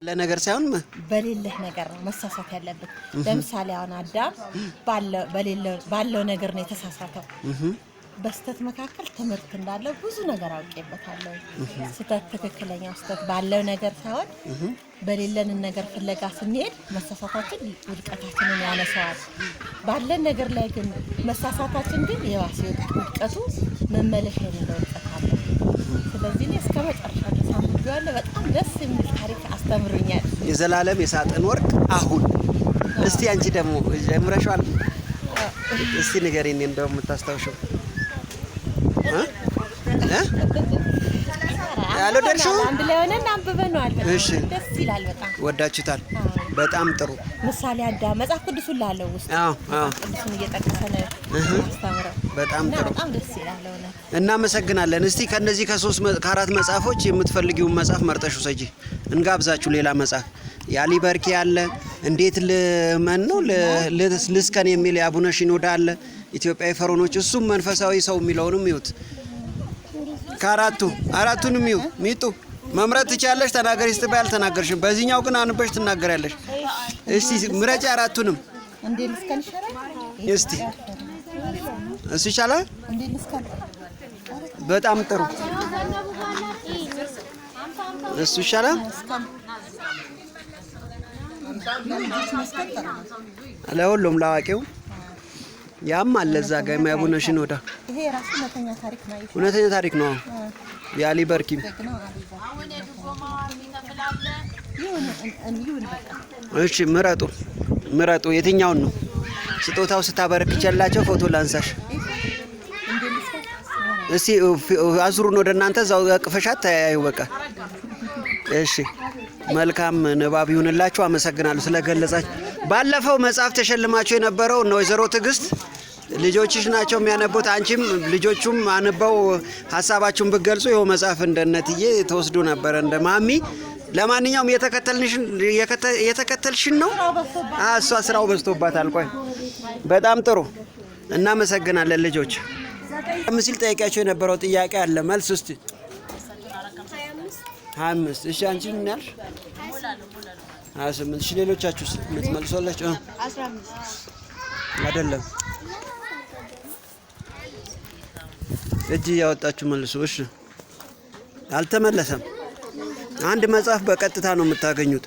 ለነገር ሳይሆን በሌለህ ነገር ነው መሳሳት ያለበት። ለምሳሌ አሁን አዳም ባለው ነገር ነው የተሳሳተው። በስተት መካከል ትምህርት እንዳለው ብዙ ነገር አውቄበታለሁ። ስተት ትክክለኛው ስተት ባለው ነገር ሳይሆን በሌለን ነገር ፍለጋ ስንሄድ መሳሳታችን ውድቀታችንን ያነሳዋል። ባለን ነገር ላይ ግን መሳሳታችን ግን የዋስ ውድቀቱ መመለሻ የሌለው ውድቀት አለ። ስለዚህ እስከ መጨረሻ ድረስ አንብቤዋለሁ። በጣም ደስ የሚል ታሪክ አስተምሮኛል። የዘላለም የሳጥን ወርቅ አሁን እስቲ አንቺ ደግሞ ጀምረሻል። እስቲ ንገሪኝ እንደው የምታስታውሽው ያለው ደርሽው አንድ ላይ ሆነን አንብበናል። እሺ ደስ ይላል። በጣም ወዳችሁታል። በጣም ጥሩ ምሳሌ አዳም መጽሐፍ ቅዱስ ሁሉ አለው ውስጥ ቅዱስን እየጠቀሰ ነው ያስተምረው። በጣም ጥሩ በጣም ደስ ይላል። እናመሰግናለን። እስቲ ከነዚህ ከአራት መጽሐፎች የምትፈልጊውን መጽሐፍ መርጠሽ ውሰጂ። እንጋብዛችሁ ሌላ መጽሐፍ ያሊ በርኪ አለ። እንዴት ለማን ነው ልስከን የሚል የአቡነ ሽኖዳ አለ። ኢትዮጵያዊ ፈሮኖች እሱም መንፈሳዊ ሰው የሚለውንም ይሁት አራቱንም ይሁ ሚጡ መምረጥ ትችያለሽ። ተናገሪ ስትባይ አልተናገርሽም። በዚህኛው ግን አንበሽ ትናገሪያለሽ። እስቲ ምረጫ አራቱንም። እንዴ ልስከን ይሻላል። እስቲ እሱ ይሻላል። እንዴ ልስከን በጣም ጥሩ። እሱ ይሻላል። ለሁሉም ላዋቂው ያም አለ እዛ ጋር የአቡነ ሽኖዳ ይሄ ራሱ እውነተኛ ታሪክ ነው። ያሊ በርኪም እሺ ምረጡ የትኛውን ነው? ስጦታው ስታበረክቸላቸው ፎቶ ላንሳሽ። እስቲ አዙሩን ወደ እናንተ እዛው አቅፈሻት ተያዩ። በቃ እሺ መልካም ንባብ ይሁንላችሁ። አመሰግናለሁ ስለገለጻችሁ። ባለፈው መጽሐፍ ተሸልማችሁ የነበረው ነው ወይዘሮ ትዕግስት ልጆችሽ ናቸው የሚያነቡት። አንቺም ልጆቹም አንበው ሀሳባችሁን ብትገልጹ ይኸው መጽሐፍ እንደነትዬ ተወስዶ ነበር እንደ ማሚ። ለማንኛውም የተከተልሽን ነው። እሷ ስራው በዝቶባታል። ቆይ በጣም ጥሩ እናመሰግናለን ልጆች። ምስል ጠይቂያቸው የነበረው ጥያቄ አለ መልስ እስቲ 25 እሺ አንቺ ምን ያልሽ 28 እሺ ሌሎቻችሁስ የምትመልሱላችሁ 15 አይደለም እጅ ያወጣችሁ መልሱ እሺ አልተመለሰም አንድ መጽሐፍ በቀጥታ ነው የምታገኙት